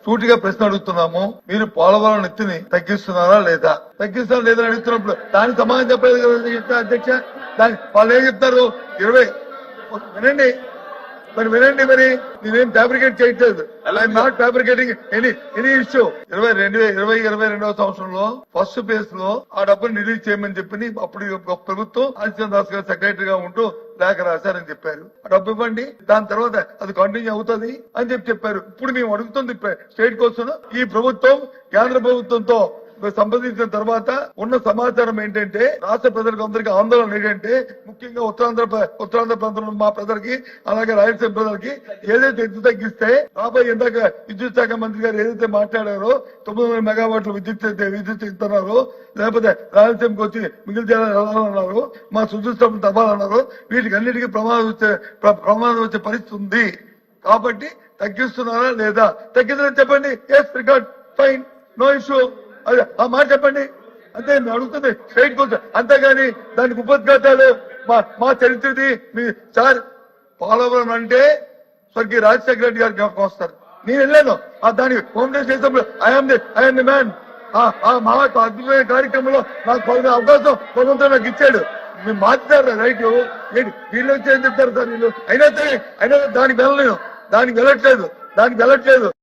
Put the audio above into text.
సూటిగా ప్రశ్న అడుగుతున్నాము. మీరు పోలవరం ఎత్తుని తగ్గిస్తున్నారా లేదా, తగ్గిస్తారా లేదా అడుగుతున్నప్పుడు దానికి సమాధానం చెప్పలేదు కదా అధ్యక్ష. దానికి వాళ్ళు ఏం చెప్తారు 20 వినండి మరి నేనేం ఫ్యాబ్రికేట్ చేయట్లేదు. I'm not fabricating any issue. 22వ సంవత్సరంలో ఫస్ట్ ఫేజ్ లో ఆ డబ్బును రిలీజ్ చేయమని చెప్పి అప్పుడు ప్రభుత్వం ఆదిత్య దాస్ గారు సెక్రటరీగా ఉంటూ లేఖ రాశారని చెప్పారు. ఆ డబ్బు ఇవ్వండి, దాని తర్వాత అది కంటిన్యూ అవుతుంది అని చెప్పారు. ఇప్పుడు మేము అడుగుతుంది స్టేట్ కోసం ఈ ప్రభుత్వం కేంద్ర ప్రభుత్వంతో సంప్రదించిన తర్వాత ఉన్న సమాచారం ఏంటంటే రాష్ట్ర ప్రజలకు అందరికీ ఆందోళన ఏంటంటే ముఖ్యంగా ఉత్తరాంధ్ర ప్రాంతంలో మా ప్రజలకి అలాగే రాయలసీమ ప్రజలకి ఏదైతే ఎత్తు తగ్గిస్తే రాబోయే ఇందాక విద్యుత్ శాఖ మంత్రి గారు ఏదైతే మాట్లాడారో 900 మెగావాట్ల విద్యుత్ ఇస్తున్నారో లేకపోతే రాయలసీమకి వచ్చి మిగిలిన జిల్లాలు అన్నారు, మా సుదృష్టం తవ్వాలన్నారు. వీటికి అన్నిటికీ ప్రమాదం వచ్చే పరిస్థితి ఉంది. కాబట్టి తగ్గిస్తున్నారా లేదా, తగ్గిందని చెప్పండి. Yes record fine, no issue. అదే ఆ మాట చెప్పండి అంతే అడుగుతుంది స్ట్రైట్ కోసం. అంతేగాని దానికి ఉపద్ఘాతాలు మా చరిత్రది మీ సార్. పోలవరం అంటే స్వర్గీయ రాజశేఖర రెడ్డి గారు జ్ఞాపకం వస్తారు. నేను వెళ్ళాను దానికి హోమ్ మినిస్టర్ చేసినప్పుడు ఐఎమ్ ది మ్యాన్. మా అద్భుతమైన కార్యక్రమంలో నాకు అవకాశం భగవంతుడు నాకు ఇచ్చాడు. మీరు మార్చారు రైట్. వీళ్ళు వచ్చి ఏం చెప్తారు సార్ వీళ్ళు. అయినా దానికి వెళ్ళట్లేదు.